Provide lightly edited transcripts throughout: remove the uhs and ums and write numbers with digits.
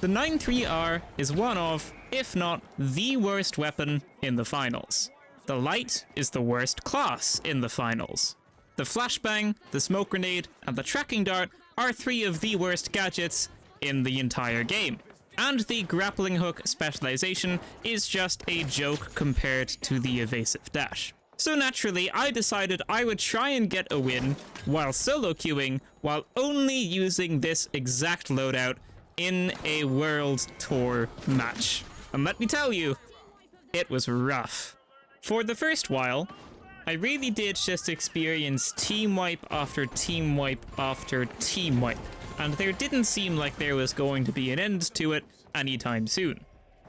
The 9.3R is one of, if not the worst weapon in the finals. The light is the worst class in the finals. The flashbang, the smoke grenade, and the tracking dart are 3 of the worst gadgets in the entire game. And the grappling hook specialization is just a joke compared to the evasive dash. So naturally, I decided I would try and get a win while solo queuing, while only using this exact loadout in a World Tour match. And let me tell you, it was rough. For the first while, I really did just experience team wipe after team wipe after team wipe, and there didn't seem like there was going to be an end to it anytime soon.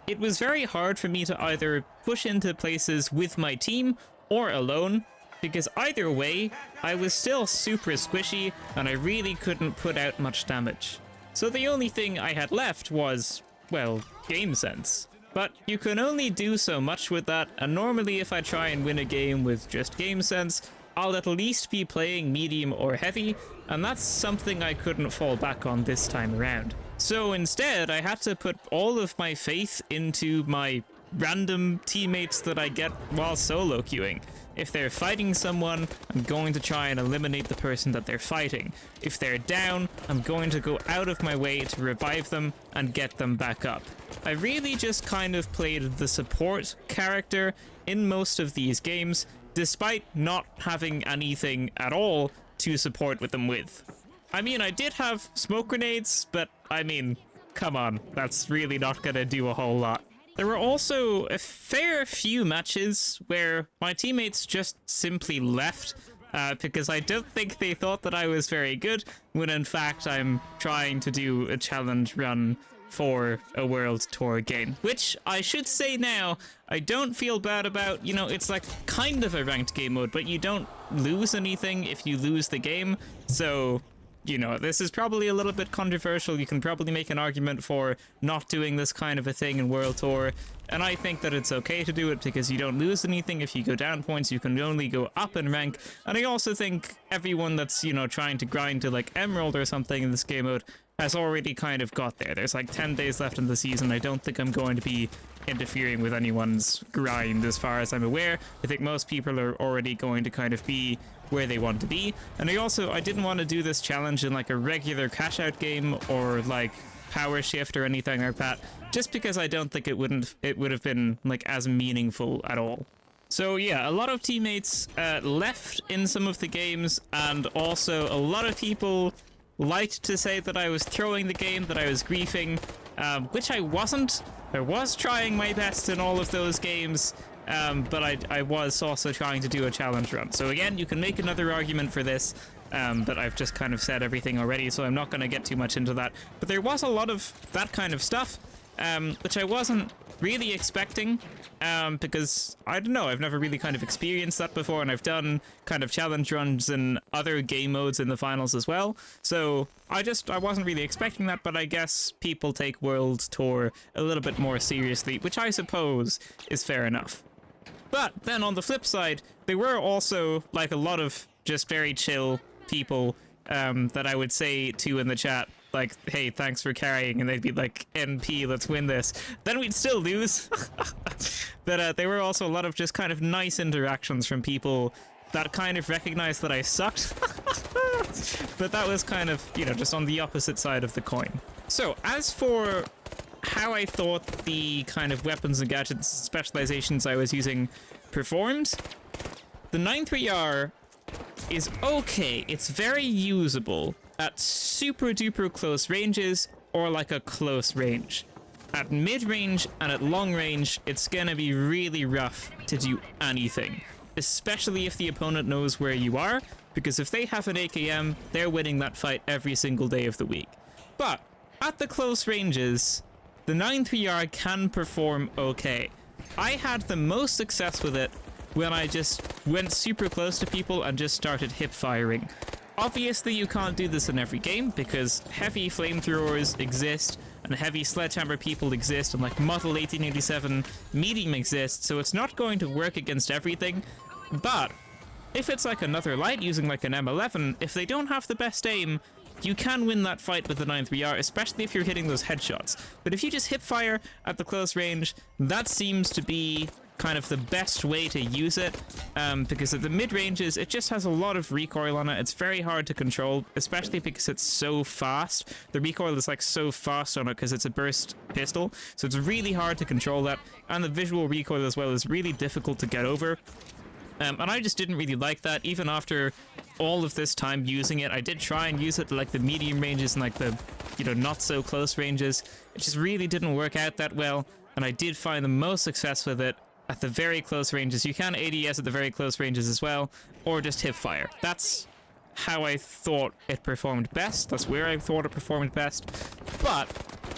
It was very hard for me to either push into places with my team or alone, because either way, I was still super squishy and I really couldn't put out much damage. So the only thing I had left was, well, game sense. But you can only do so much with that, and normally if I try and win a game with just game sense, I'll at least be playing medium or heavy, and that's something I couldn't fall back on this time around. So instead, I had to put all of my faith into my random teammates that I get while solo queuing. If they're fighting someone, I'm going to try and eliminate the person that they're fighting. If they're down, I'm going to go out of my way to revive them and get them back up. I really just kind of played the support character in most of these games, despite not having anything at all to support with them with. I mean, I did have smoke grenades, but I mean, come on, that's really not gonna do a whole lot. There were also a fair few matches where my teammates just simply left because I don't think they thought that I was very good, when in fact I'm trying to do a challenge run for a World Tour game, which I should say now, I don't feel bad about. You know, it's like kind of a ranked game mode, but you don't lose anything if you lose the game, so you know, this is probably a little bit controversial. You can probably make an argument for not doing this kind of a thing in World Tour, and I think that it's okay to do it because you don't lose anything if you go down points. You can only go up in rank, and I also think everyone that's, you know, trying to grind to like Emerald or something in this game mode has already kind of got there. There's like 10 days left in the season. I don't think I'm going to be interfering with anyone's grind as far as I'm aware. I think most people are already going to kind of be where they want to be. And I didn't want to do this challenge in like a regular cash out game or like power shift or anything like that, just because I don't think it would have been like as meaningful at all. So yeah, a lot of teammates left in some of the games, and also a lot of people liked to say that I was throwing the game, that I was griefing, which I wasn't. I was trying my best in all of those games, but I was also trying to do a challenge run. So again, you can make another argument for this, but I've just kind of said everything already, so I'm not going to get too much into that. But there was a lot of that kind of stuff, which I wasn't really expecting, because I don't know, I've never really kind of experienced that before, and I've done kind of challenge runs in other game modes in the finals as well, so I wasn't really expecting that. But I guess people take World Tour a little bit more seriously, which I suppose is fair enough. But then on the flip side, there were also like a lot of just very chill people that I would say to in the chat, like, hey, thanks for carrying, and they'd be like, NP, let's win this. Then we'd still lose. But there were also a lot of just kind of nice interactions from people that kind of recognized that I sucked. But that was kind of, you know, just on the opposite side of the coin. So as for how I thought the kind of weapons and gadgets specializations I was using performed, the 9.3R is okay. It's very usable at super duper close ranges or like a close range. At mid-range and at long range, it's gonna be really rough to do anything, especially if the opponent knows where you are, because if they have an AKM, they're winning that fight every single day of the week. But at the close ranges, the 9.3R can perform okay. I had the most success with it when I just went super close to people and just started hip firing. Obviously, you can't do this in every game because heavy flamethrowers exist and heavy sledgehammer people exist, and like Model 1887 medium exists, so it's not going to work against everything. But if it's like another light using like an M11, if they don't have the best aim, you can win that fight with the 9-3R, especially if you're hitting those headshots. But if you just hip fire at the close range, that seems to be kind of the best way to use it, because at the mid ranges it just has a lot of recoil on it. It's very hard to control, especially because it's so fast. The recoil is like so fast on it because it's a burst pistol, so it's really hard to control that, and the visual recoil as well is really difficult to get over. And I just didn't really like that. Even after all of this time using it, I did try and use it like the medium ranges and like the, you know, not so close ranges. It just really didn't work out that well, and I did find the most success with it at the very close ranges. You can ADS at the very close ranges as well, or just hip fire. That's how I thought it performed best. That's where I thought it performed best. But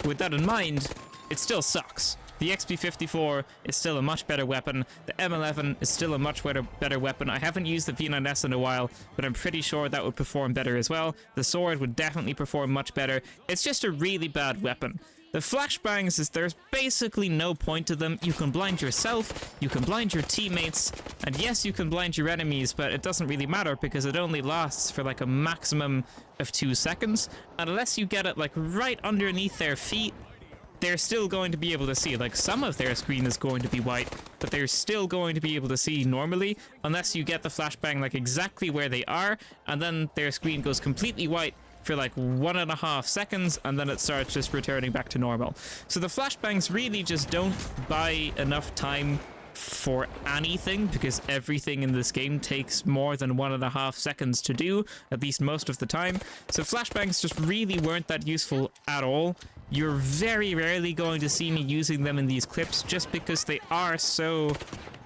with that in mind, it still sucks. The XP54 is still a much better weapon. The M11 is still a much better weapon. I haven't used the V9S in a while, but I'm pretty sure that would perform better as well. The sword would definitely perform much better. It's just a really bad weapon. The flashbangs, there's basically no point to them. You can blind yourself, you can blind your teammates, and yes, you can blind your enemies, but it doesn't really matter because it only lasts for like a maximum of 2 seconds. And unless you get it like right underneath their feet, they're still going to be able to see. Like, some of their screen is going to be white, but they're still going to be able to see normally, unless you get the flashbang like exactly where they are, and then their screen goes completely white for like 1.5 seconds, and then it starts just returning back to normal. So the flashbangs really just don't buy enough time for anything, because everything in this game takes more than 1.5 seconds to do, at least most of the time. So flashbangs just really weren't that useful at all. You're very rarely going to see me using them in these clips just because they are so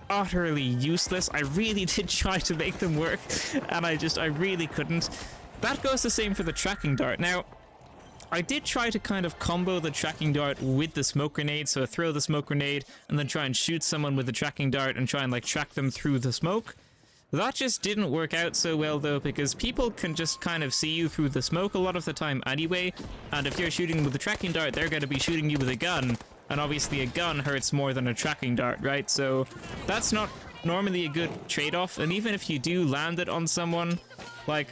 utterly useless. I really did try to make them work, and I really couldn't. That goes the same for the tracking dart. Now, I did try to kind of combo the tracking dart with the smoke grenade, so throw the smoke grenade and then try and shoot someone with the tracking dart and try and like track them through the smoke. That just didn't work out so well though, because people can just kind of see you through the smoke a lot of the time anyway, and if you're shooting with the tracking dart, they're going to be shooting you with a gun, and obviously a gun hurts more than a tracking dart, right? So that's not normally a good trade-off, and even if you do land it on someone, like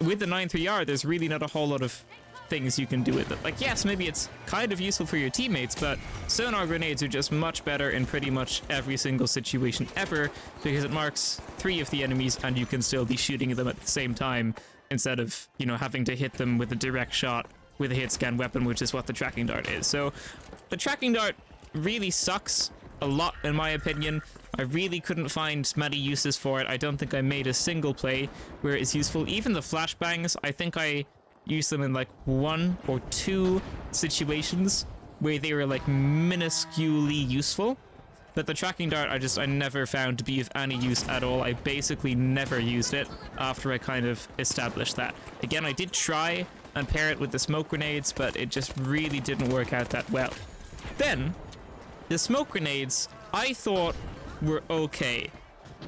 with the 9-3R, there's really not a whole lot of things you can do with it. Like, yes, maybe it's kind of useful for your teammates, but sonar grenades are just much better in pretty much every single situation ever, because it marks 3 of the enemies and you can still be shooting them at the same time instead of, you know, having to hit them with a direct shot with a hit scan weapon, which is what the tracking dart is. So the tracking dart really sucks a lot, in my opinion. I really couldn't find many uses for it. I don't think I made a single play where it's useful. Even the flashbangs, I think I used them in like 1 or 2 situations where they were like minusculely useful. But the tracking dart, I never found to be of any use at all. I basically never used it after I kind of established that. Again, I did try and pair it with the smoke grenades, but it just really didn't work out that well. Then, the smoke grenades, I thought were okay.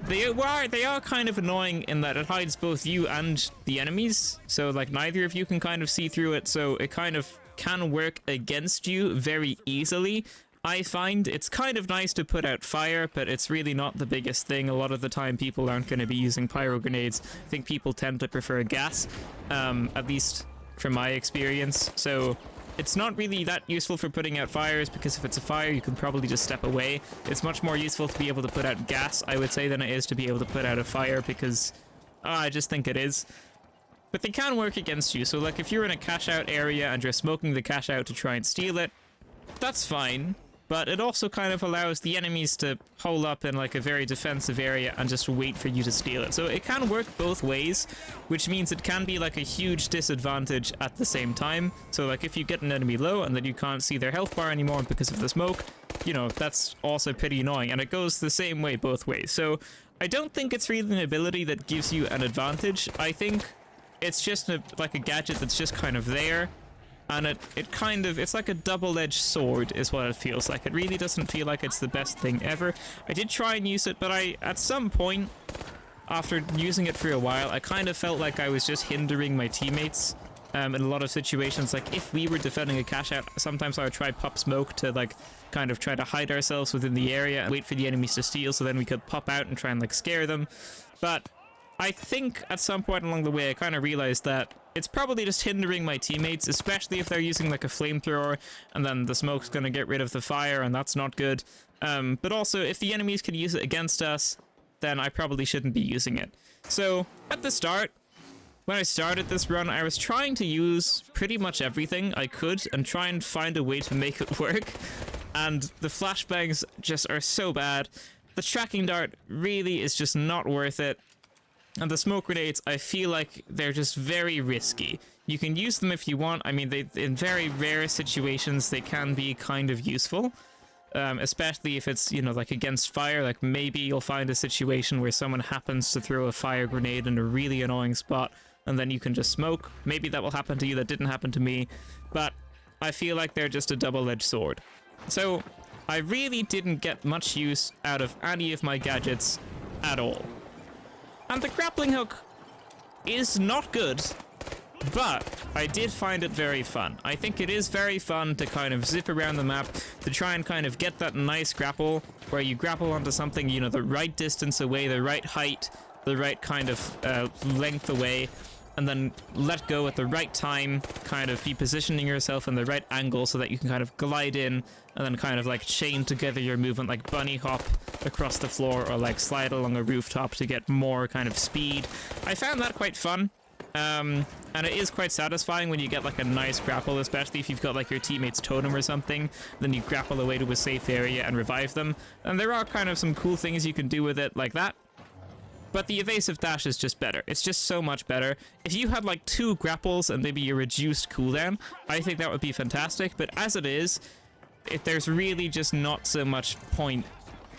They are kind of annoying in that it hides both you and the enemies, so like neither of you can kind of see through it, so it kind of can work against you very easily. I find it's kind of nice to put out fire, but it's really not the biggest thing. A lot of the time people aren't going to be using pyro grenades. I think people tend to prefer gas, at least from my experience. So it's not really that useful for putting out fires, because if it's a fire, you can probably just step away. It's much more useful to be able to put out gas, I would say, than it is to be able to put out a fire, because I just think it is. But they can work against you. So like if you're in a cash out area and you're smoking the cash out to try and steal it, that's fine. But it also kind of allows the enemies to hole up in like a very defensive area and just wait for you to steal it. So it can work both ways, which means it can be like a huge disadvantage at the same time. So like if you get an enemy low and then you can't see their health bar anymore because of the smoke, you know, that's also pretty annoying, and it goes the same way both ways. So I don't think it's really an ability that gives you an advantage. I think it's just like a gadget that's just kind of there. And it's like a double-edged sword is what it feels like. It really doesn't feel like it's the best thing ever. I did try and use it, but at some point, after using it for a while, I kind of felt like I was just hindering my teammates in a lot of situations. Like if we were defending a cash out, sometimes I would try pop smoke to like kind of try to hide ourselves within the area and wait for the enemies to steal, so then we could pop out and try and like scare them. But I think at some point along the way I kind of realized that it's probably just hindering my teammates, especially if they're using like a flamethrower, and then the smoke's gonna get rid of the fire, and that's not good. But also, if the enemies can use it against us, then I probably shouldn't be using it. So, at the start, when I started this run, I was trying to use pretty much everything I could and try and find a way to make it work. And the flashbangs just are so bad. The tracking dart really is just not worth it. And the smoke grenades, I feel like they're just very risky. You can use them if you want. I mean, in very rare situations, they can be kind of useful. Especially if it's, you know, like against fire. Like maybe you'll find a situation where someone happens to throw a fire grenade in a really annoying spot, and then you can just smoke. Maybe that will happen to you. That didn't happen to me. But I feel like they're just a double-edged sword. So I really didn't get much use out of any of my gadgets at all. And the grappling hook is not good, but I did find it very fun. I think it is very fun to kind of zip around the map, to try and kind of get that nice grapple, where you grapple onto something, you know, the right distance away, the right height, the right kind of length away, and then let go at the right time, kind of be positioning yourself in the right angle so that you can kind of glide in and then kind of like chain together your movement, like bunny hop across the floor or like slide along a rooftop to get more kind of speed. I found that quite fun. And it is quite satisfying when you get like a nice grapple, especially if you've got like your teammate's totem or something, then you grapple away to a safe area and revive them. And there are kind of some cool things you can do with it like that. But the evasive dash is just better. It's just so much better. If you had like 2 grapples and maybe a reduced cooldown, I think that would be fantastic. But as it is, there's really just not so much point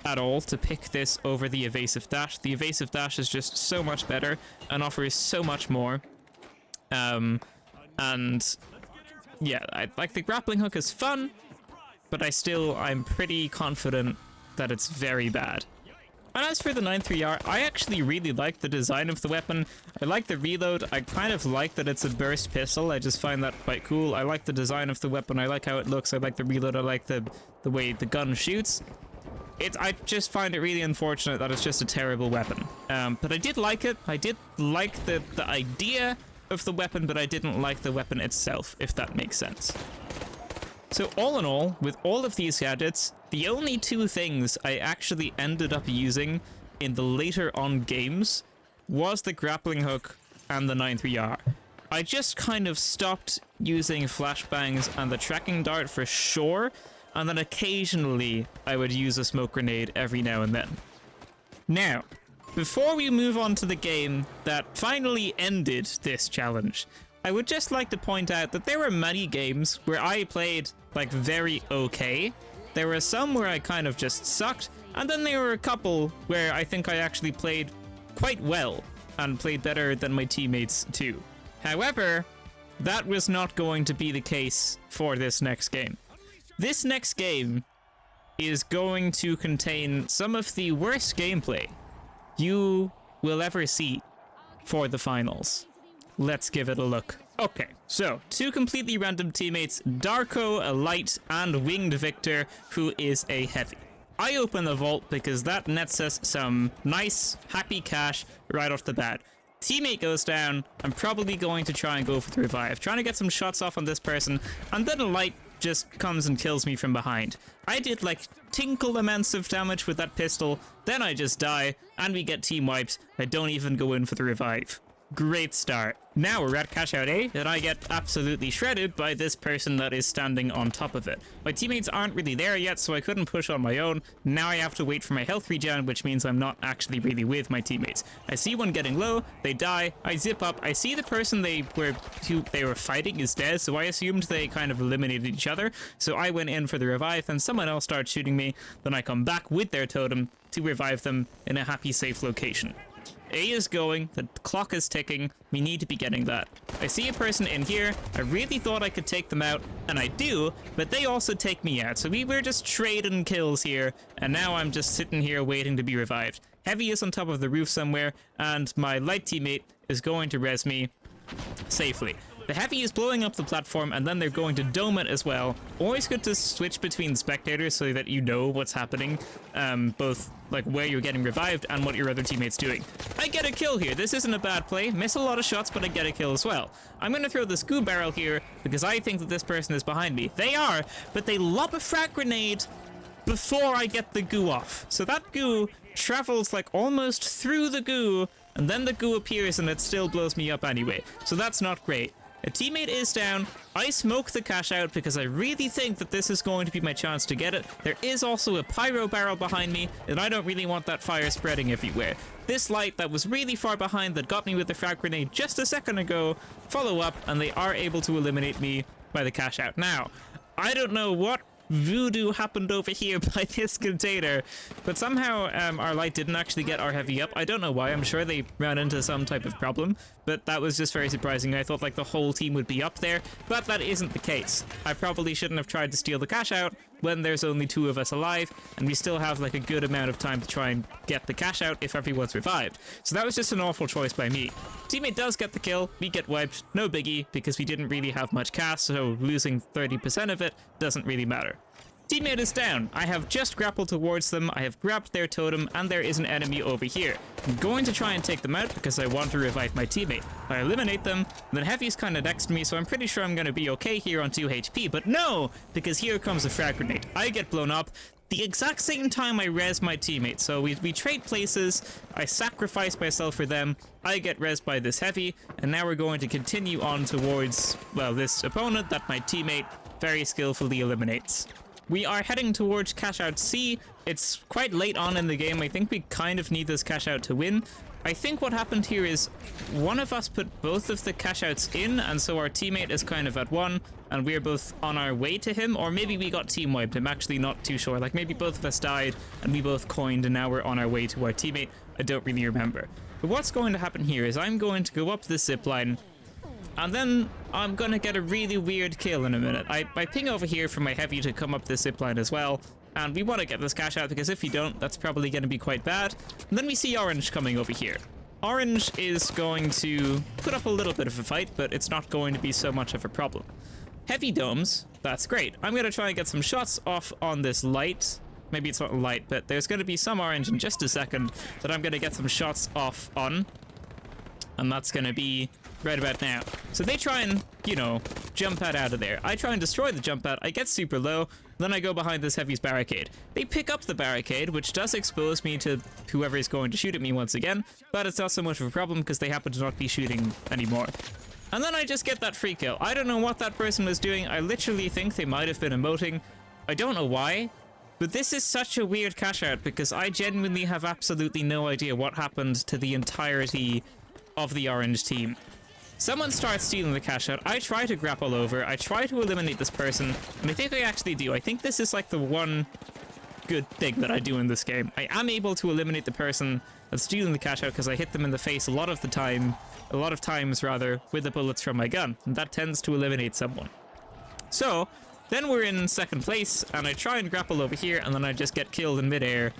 at all to pick this over the evasive dash. The evasive dash is just so much better and offers so much more. And yeah, like the grappling hook is fun, but I'm pretty confident that it's very bad. And as for the 9.3R, I actually really like the design of the weapon. I like the reload. I kind of like that it's a burst pistol. I just find that quite cool. I like the design of the weapon. I like how it looks. I like the reload. I like the way the gun shoots. I just find it really unfortunate that it's just a terrible weapon. But I did like it. I did like the idea of the weapon, but I didn't like the weapon itself, if that makes sense. So all in all, with all of these gadgets, the only 2 things I actually ended up using in the later on games was the grappling hook and the 9.3R. I just kind of stopped using flashbangs and the tracking dart for sure, and then occasionally I would use a smoke grenade every now and then. Now, before we move on to the game that finally ended this challenge, I would just like to point out that there were many games where I played like very okay. There were some where I kind of just sucked, and then there were a couple where I think I actually played quite well and played better than my teammates too. However, that was not going to be the case for this next game. This next game is going to contain some of the worst gameplay you will ever see for the finals. Let's give it a look. Okay, so 2 completely random teammates, Darko, a light, and Winged Victor, who is a heavy. I open the vault because that nets us some nice, happy cash right off the bat. Teammate goes down. I'm probably going to try and go for the revive, trying to get some shots off on this person, and then a light just comes and kills me from behind. I did like tinkle amounts of damage with that pistol, then I just die, and we get team wipes. I don't even go in for the revive. Great start. Now we're at cash out A, and I get absolutely shredded by this person that is standing on top of it. My teammates aren't really there yet, so I couldn't push on my own. Now I have to wait for my health regen, which means I'm not actually really with my teammates. I see one getting low, they die, I zip up, I see the person they were fighting is dead, so I assumed they kind of eliminated each other. So I went in for the revive, and someone else started shooting me. Then I come back with their totem to revive them in a happy, safe location. A is going, the clock is ticking, we need to be getting that. I see a person in here, I really thought I could take them out, and I do, but they also take me out, so we were just trading kills here, and now I'm just sitting here waiting to be revived. Heavy is on top of the roof somewhere, and my light teammate is going to res me safely. The heavy is blowing up the platform, and then they're going to dome it as well. Always good to switch between spectators so that you know what's happening, both like where you're getting revived and what your other teammate's doing. I get a kill here. This isn't a bad play. Miss a lot of shots, but I get a kill as well. I'm going to throw this goo barrel here because I think that this person is behind me. They are, but they lob a frag grenade before I get the goo off. So that goo travels like almost through the goo, and then the goo appears and it still blows me up anyway. So that's not great. A teammate is down. I smoke the cash out because I really think that this is going to be my chance to get it. There is also a pyro barrel behind me, and I don't really want that fire spreading everywhere. This light that was really far behind that got me with the frag grenade just a second ago, follow up, and they are able to eliminate me by the cash out. Now, I don't know what voodoo happened over here by this container, but somehow our light didn't actually get our heavy up. I don't know why. I'm sure they ran into some type of problem, but that was just very surprising. I thought like the whole team would be up there, but that isn't the case. I probably shouldn't have tried to steal the cash out when there's only 2 of us alive, and we still have like a good amount of time to try and get the cash out if everyone's revived. So that was just an awful choice by me. Teammate does get the kill, we get wiped, no biggie, because we didn't really have much cash, so losing 30% of it doesn't really matter. Teammate is down. I have just grappled towards them, I have grabbed their totem, and there is an enemy over here. I'm going to try and take them out because I want to revive my teammate. I eliminate them, then Heavy's kind of next to me, so I'm pretty sure I'm going to be okay here on 2 HP, but no! Because here comes a frag grenade. I get blown up the exact same time I res my teammate, so we trade places, I sacrifice myself for them, I get res by this Heavy, and now we're going to continue on towards, well, this opponent that my teammate very skillfully eliminates. We are heading towards cash out C. It's quite late on in the game. I think we kind of need this cash out to win. I think what happened here is one of us put both of the cash outs in, and so our teammate is kind of at 1, and we're both on our way to him, or maybe we got team wiped. I'm actually not too sure. Like maybe both of us died and we both coined and now we're on our way to our teammate. I don't really remember. But what's going to happen here is I'm going to go up this zip line, and then I'm gonna get a really weird kill in a minute. I ping over here for my Heavy to come up this zipline as well, and we want to get this cash out because if we don't, that's probably gonna be quite bad. And then we see Orange coming over here. Orange is going to put up a little bit of a fight, but it's not going to be so much of a problem. Heavy domes, that's great. I'm gonna try and get some shots off on this light. Maybe it's not light, but there's gonna be some orange in just a second that I'm gonna get some shots off on. And that's gonna be right about now. So they try and, you know, jump pad out of there. I try and destroy the jump pad. I get super low. Then I go behind this Heavy's barricade. They pick up the barricade, which does expose me to whoever is going to shoot at me once again, but it's not so much of a problem because they happen to not be shooting anymore. And then I just get that free kill. I don't know what that person was doing. I literally think they might have been emoting. I don't know why, but this is such a weird cash out because I genuinely have absolutely no idea what happened to the entirety of the orange team. Someone starts stealing the cash out. I try to grapple over. I try to eliminate this person, and I think I actually do. I think this is like the one good thing that I do in this game. I am able to eliminate the person that's stealing the cash out because I hit them in the face a lot of times rather, with the bullets from my gun, and that tends to eliminate someone. So then we're in second place, and I try and grapple over here, and then I just get killed in midair.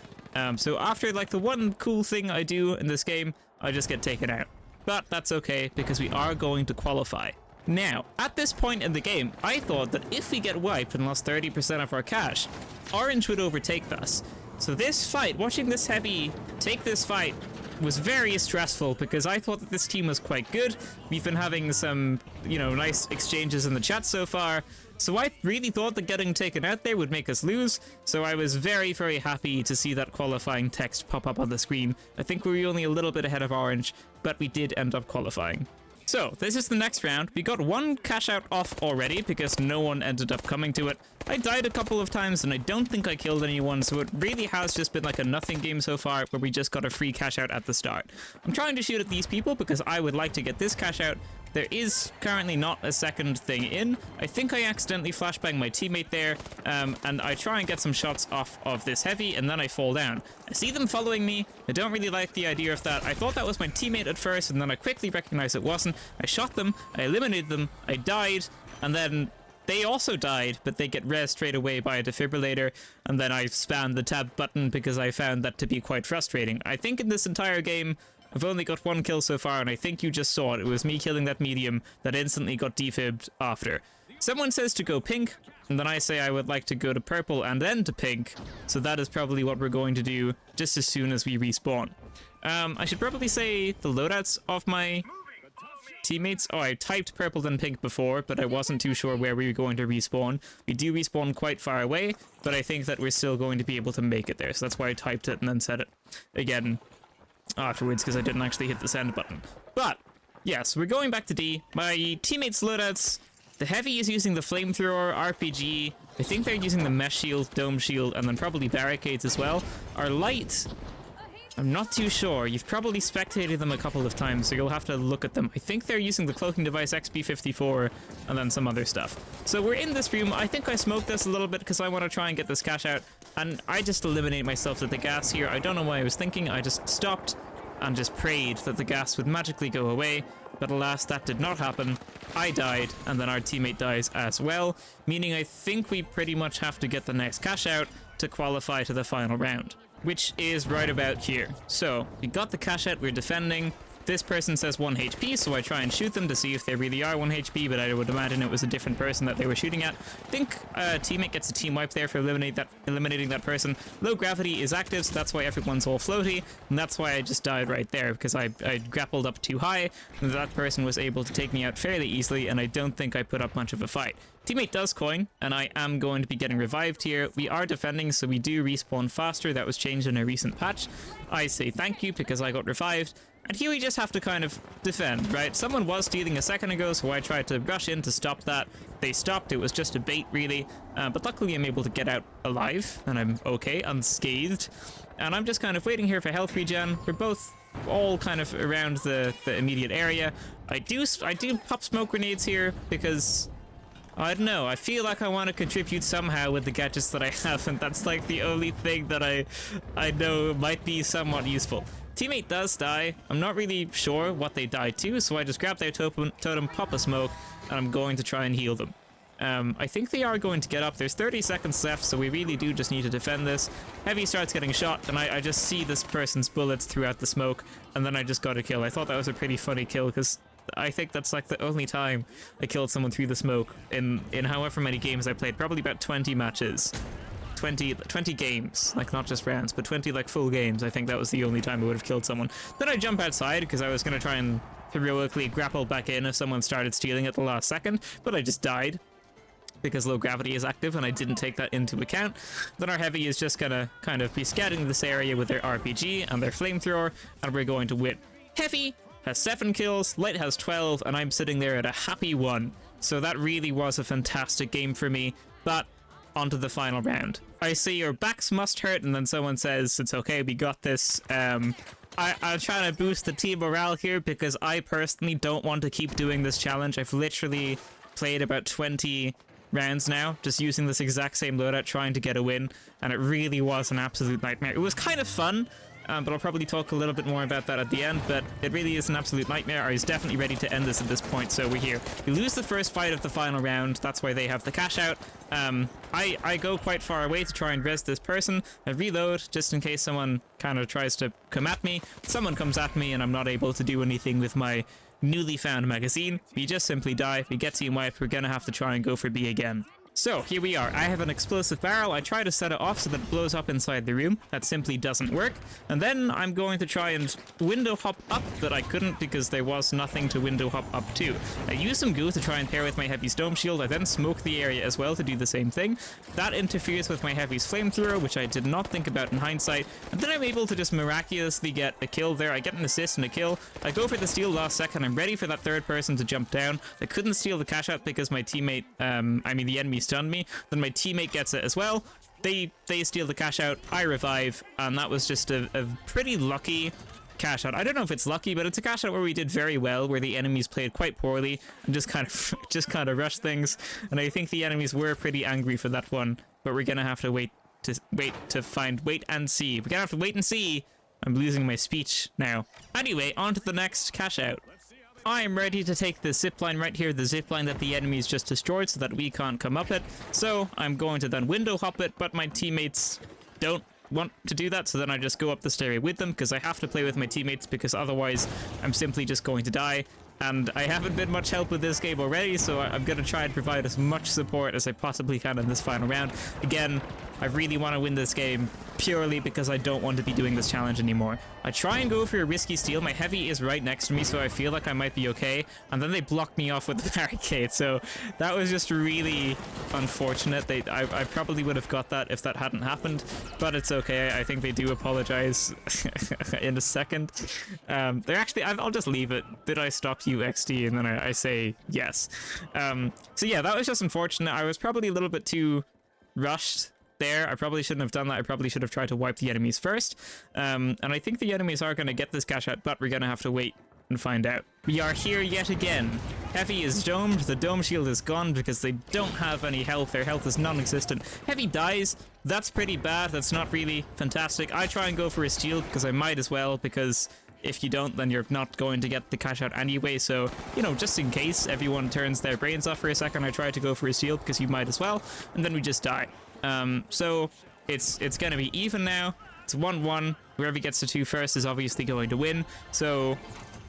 So after like the one cool thing I do in this game, I just get taken out. But that's okay, because we are going to qualify. Now, at this point in the game, I thought that if we get wiped and lost 30% of our cash, Orange would overtake us. So this fight, watching this Heavy take this fight, was very stressful because I thought that this team was quite good. We've been having some, you know, nice exchanges in the chat so far. So I really thought that getting taken out there would make us lose. So I was very, very happy to see that qualifying text pop up on the screen. I think we were only a little bit ahead of Orange, but we did end up qualifying. So this is the next round. We got one cash out off already because no one ended up coming to it. I died a couple of times and I don't think I killed anyone, so it really has just been like a nothing game so far where we just got a free cash out at the start. I'm trying to shoot at these people because I would like to get this cash out. There is currently not a second thing in. I think I accidentally flashbang my teammate there, and I try and get some shots off of this Heavy, and then I fall down. I see them following me. I don't really like the idea of that. I thought that was my teammate at first, and then I quickly recognized it wasn't. I shot them, I eliminated them, I died, and then they also died, but they get res straight away by a defibrillator, and then I spammed the tab button because I found that to be quite frustrating. I think in this entire game, I've only got 1 kill so far, and I think you just saw it. It was me killing that medium that instantly got defibbed after. Someone says to go pink, and then I say I would like to go to purple and then to pink, so that is probably what we're going to do just as soon as we respawn. I should probably say the loadouts of my teammates. Oh, I typed purple then pink before, but I wasn't too sure where we were going to respawn. We do respawn quite far away, but I think that we're still going to be able to make it there, so that's why I typed it and then said it again afterwards, because I didn't actually hit the send button. But yes, we're going back to D. My teammates' loadouts, the heavy is using the flamethrower, RPG, I think they're using the mesh shield, dome shield, and then probably barricades as well. Our light, I'm not too sure. You've probably spectated them a couple of times, so you'll have to look at them. I think they're using the cloaking device XP54 and then some other stuff. So we're in this room. I think I smoked this a little bit because I want to try and get this cash out, and I just eliminate myself to the gas here. I don't know what I was thinking. I just stopped and just prayed that the gas would magically go away, but alas, that did not happen. I died, and then our teammate dies as well, meaning I think we pretty much have to get the next cash out to qualify to the final round, which is right about here. So we got the cash out, we're defending. This person says 1 HP, so I try and shoot them to see if they really are 1 HP, but I would imagine it was a different person that they were shooting at. I think a teammate gets a team wipe there for eliminating that person. Low gravity is active, so that's why everyone's all floaty, and that's why I just died right there, because I grappled up too high, and that person was able to take me out fairly easily, and I don't think I put up much of a fight. Teammate does coin, and I am going to be getting revived here. We are defending, so we do respawn faster. That was changed in a recent patch. I say thank you because I got revived. And here we just have to kind of defend, right? Someone was stealing a second ago, so I tried to rush in to stop that. They stopped. It was just a bait, really. But luckily, I'm able to get out alive, and I'm okay, unscathed. And I'm just kind of waiting here for health regen. We're both all kind of around the immediate area. I do pop smoke grenades here because I don't know, I feel like I want to contribute somehow with the gadgets that I have, and that's like the only thing that I know might be somewhat useful. Teammate does die. I'm not really sure what they died to, so I just grab their totem, pop a smoke, and I'm going to try and heal them. I think they are going to get up. There's 30 seconds left, so we really do just need to defend this. Heavy starts getting shot, and I just see this person's bullets throughout the smoke, and then I just got a kill. I thought that was a pretty funny kill, because I think that's like the only time I killed someone through the smoke in however many games I played. Probably about 20 matches. 20 games, like not just rounds, but 20 like full games. I think that was the only time I would have killed someone. Then I jump outside because I was going to try and heroically grapple back in if someone started stealing at the last second, but I just died because low gravity is active and I didn't take that into account. Then our heavy is just gonna kind of be scouting this area with their RPG and their flamethrower, and we're going to win. Heavy has 7 kills, light has 12, and I'm sitting there at a happy 1. So that really was a fantastic game for me, but onto the final round. I say your backs must hurt, and then someone says, it's okay, we got this. I'm trying to boost the team morale here because I personally don't want to keep doing this challenge. I've literally played about 20 rounds now, just using this exact same loadout, trying to get a win, and it really was an absolute nightmare. It was kind of fun, but I'll probably talk a little bit more about that at the end, but it really is an absolute nightmare. I was definitely ready to end this at this point, so we're here. We lose the first fight of the final round, that's why they have the cash out. I go quite far away to try and res this person. I reload, just in case someone kind of tries to come at me. Someone comes at me and I'm not able to do anything with my newly found magazine. We just simply die, we get team wiped, we're gonna have to try and go for B again. So here we are. I have an explosive barrel. I try to set it off so that it blows up inside the room. That simply doesn't work. And then I'm going to try and window hop up, but I couldn't because there was nothing to window hop up to. I use some goo to try and pair with my heavy's dome shield. I then smoke the area as well to do the same thing. That interferes with my heavy's flamethrower, which I did not think about in hindsight. And then I'm able to just miraculously get a kill there. I get an assist and a kill. I go for the steal last second. I'm ready for that third person to jump down. I couldn't steal the cash out because my teammate, the enemy stunned me. Then my teammate gets it as well. They steal the cash out. I revive, and that was just a pretty lucky cash out. I don't know if it's lucky, but it's a cash out where we did very well, where the enemies played quite poorly and just kind of rushed things. And I think the enemies were pretty angry for that one. But we're gonna have to wait and see. We're gonna have to wait and see. I'm losing my speech now. Anyway, on to the next cash out. I am ready to take the zipline right here, the zipline that the enemies just destroyed so that we can't come up it. So I'm going to then window hop it, but my teammates don't want to do that, so then I just go up the stairway with them, because I have to play with my teammates, because otherwise I'm simply just going to die. And I haven't been much help with this game already, so I'm going to try and provide as much support as I possibly can in this final round. Again, I really want to win this game purely because I don't want to be doing this challenge anymore. I try and go for a risky steal. My heavy is right next to me, so I feel like I might be okay. And then they block me off with the barricade, so that was just really unfortunate. I probably would have got that if that hadn't happened, but it's okay. I think they do apologize in a second. They're actually, I'll just leave it. Did I stop you, XD? And then I say yes. So yeah, that was just unfortunate. I was probably a little bit too rushed there. I probably shouldn't have done that. I probably should have tried to wipe the enemies first. And I think the enemies are going to get this cash out, but we're going to have to wait and find out. We are here yet again. Heavy is domed. The dome shield is gone because they don't have any health. Their health is non-existent. Heavy dies. That's pretty bad. That's not really fantastic. I try and go for a steal because I might as well, because if you don't, then you're not going to get the cash out anyway. So, you know, just in case everyone turns their brains off for a second, I try to go for a steal because you might as well. And then we just die. So it's going to be even now. It's 1-1. Whoever gets to 2 first is obviously going to win. So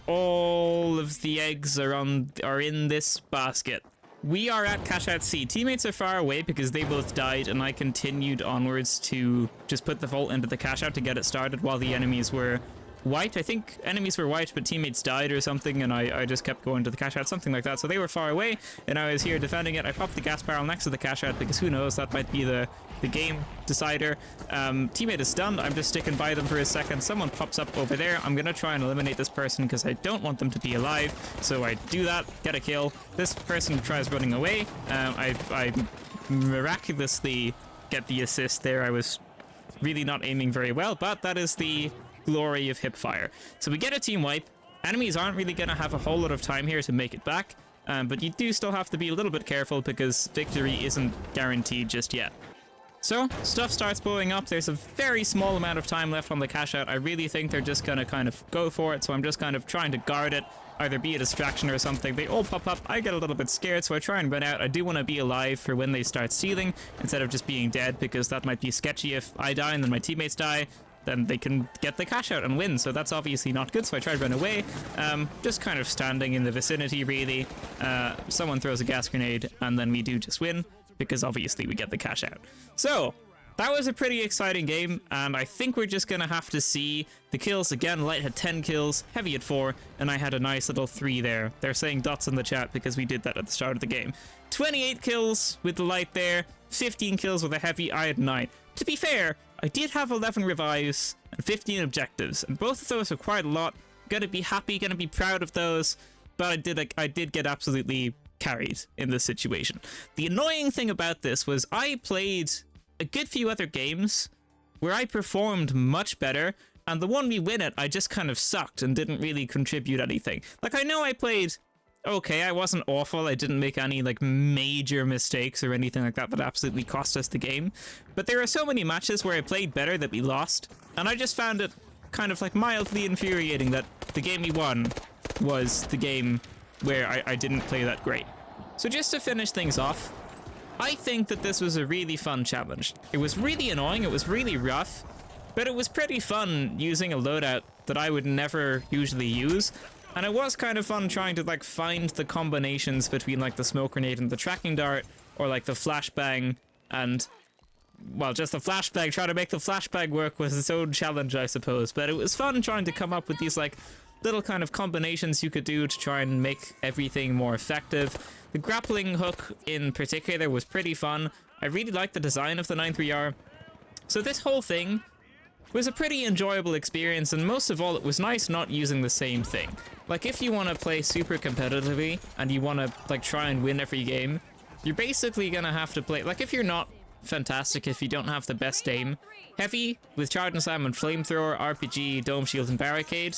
all of the eggs are in this basket. We are at cash out C. Teammates are far away because they both died, and I continued onwards to just put the vault into the cash out to get it started while the enemies were white. I think enemies were white, but teammates died or something, and I just kept going to the cash out, something like that. So they were far away, and I was here defending it. I popped the gas barrel next to the cash out because who knows, that might be the game decider. Teammate is stunned. I'm just sticking by them for a second. Someone pops up over there. I'm gonna try and eliminate this person because I don't want them to be alive. So I do that, get a kill. This person tries running away. I miraculously get the assist there. I was really not aiming very well, but that is the glory of hipfire. So we get a team wipe. Enemies aren't really going to have a whole lot of time here to make it back, but you do still have to be a little bit careful because victory isn't guaranteed just yet. So stuff starts blowing up. There's a very small amount of time left on the cash out. I really think they're just going to kind of go for it, so I'm just kind of trying to guard it, either be a distraction or something. They all pop up. I get a little bit scared, so I try and run out. I do want to be alive for when they start stealing instead of just being dead, because that might be sketchy. If I die and then my teammates die, then they can get the cash out and win, so that's obviously not good. So I try to run away, just kind of standing in the vicinity, really. Someone throws a gas grenade, and then we do just win, because obviously we get the cash out. So that was a pretty exciting game, and I think we're just gonna have to see the kills again. Light had 10 kills, Heavy had 4, and I had a nice little 3 there. They're saying dots in the chat because we did that at the start of the game. 28 kills with the Light there, 15 kills with a Heavy. I had 9. To be fair, I did have 11 revives and 15 objectives, and both of those are quite a lot. Gonna be happy, gonna be proud of those, but I did get absolutely carried in this situation. The annoying thing about this was I played a good few other games where I performed much better, and the one we win at, I just kind of sucked and didn't really contribute anything. Like, I know I played okay, I wasn't awful, I didn't make any like major mistakes or anything like that that absolutely cost us the game, but there are so many matches where I played better that we lost, and I just found it kind of like mildly infuriating that the game we won was the game where I didn't play that great. So just to finish things off, I think that this was a really fun challenge. It was really annoying, it was really rough, but it was pretty fun using a loadout that I would never usually use. And it was kind of fun trying to like find the combinations between like the smoke grenade and the tracking dart, or like the flashbang and, well, just the flashbang. Trying to make the flashbang work was its own challenge, I suppose. But it was fun trying to come up with these like little kind of combinations you could do to try and make everything more effective. The grappling hook in particular was pretty fun. I really liked the design of the 9-3R. So this whole thing was a pretty enjoyable experience, and most of all, it was nice not using the same thing. Like, if you want to play super competitively and you want to like try and win every game, you're basically gonna have to play, like, if you're not fantastic, if you don't have the best aim, Heavy with Charge and Slam and Flamethrower, RPG, Dome Shield and Barricade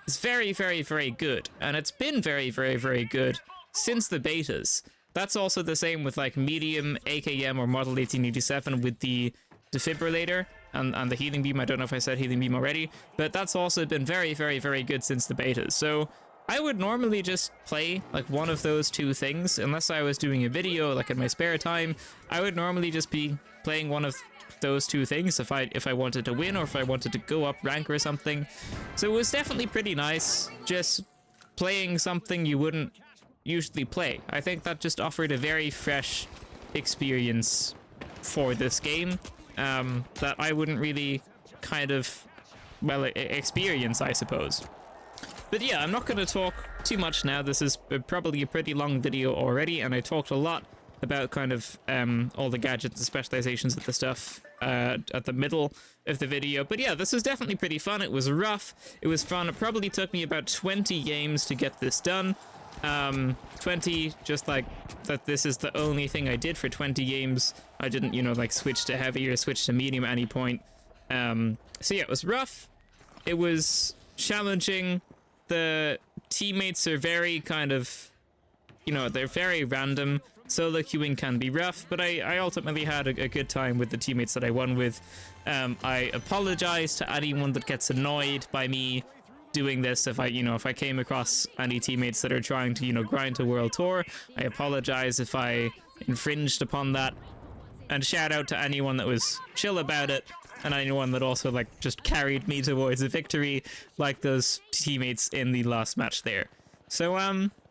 is very, very, very good, and it's been very, very, very good since the betas. That's also the same with like Medium, AKM, or Model 1887 with the Defibrillator and the Healing Beam. I don't know if I said Healing Beam already, but that's also been very, very, very good since the betas. So I would normally just play like one of those two things, unless I was doing a video like in my spare time. I would normally just be playing one of those two things if I wanted to win or if I wanted to go up rank or something. So it was definitely pretty nice just playing something you wouldn't usually play. I think that just offered a very fresh experience for this game that I wouldn't really kind of, well, experience, I suppose. But yeah, I'm not going to talk too much now. This is probably a pretty long video already, and I talked a lot about kind of all the gadgets and specializations of the stuff at the middle of the video. But yeah, this was definitely pretty fun. It was rough. It was fun. It probably took me about 20 games to get this done. 20, just like that this is the only thing I did for 20 games. I didn't, you know, like switch to heavy or switch to medium at any point. So yeah, it was rough. It was challenging. The teammates are very kind of, you know, they're very random. Solo queuing can be rough, but I ultimately had a good time with the teammates that I won with. I apologize to anyone that gets annoyed by me doing this. If I came across any teammates that are trying to, you know, grind to World Tour, I apologize if I infringed upon that. And shout out to anyone that was chill about it, and anyone that also, like, just carried me towards a victory, like those teammates in the last match there. So,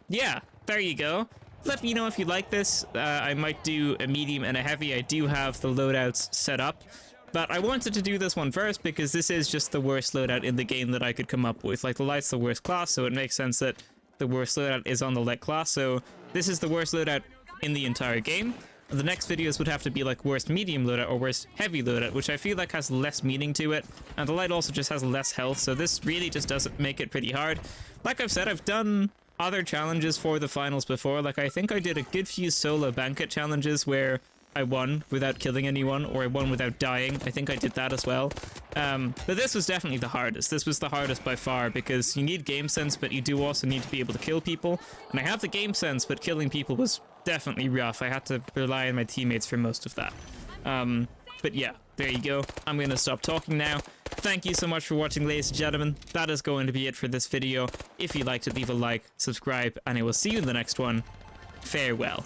yeah, there you go. Let me know if you like this. I might do a medium and a heavy. I do have the loadouts set up, but I wanted to do this one first because this is just the worst loadout in the game that I could come up with. Like, the light's the worst class, so it makes sense that the worst loadout is on the light class, so this is the worst loadout in the entire game. The next videos would have to be like worst medium loadout or worst heavy loadout, which I feel like has less meaning to it, and the light also just has less health, so this really just doesn't make it pretty hard. Like I've said, I've done other challenges for the finals before. Like, I think I did a good few solo banquet challenges where I won without killing anyone, or I won without dying. I think I did that as well. But this was definitely the hardest. This was the hardest by far, because you need game sense, but you do also need to be able to kill people. And I have the game sense, but killing people was definitely rough. I had to rely on my teammates for most of that. But yeah, there you go. I'm going to stop talking now. Thank you so much for watching, ladies and gentlemen. That is going to be it for this video. If you liked it, leave a like, subscribe, and I will see you in the next one. Farewell.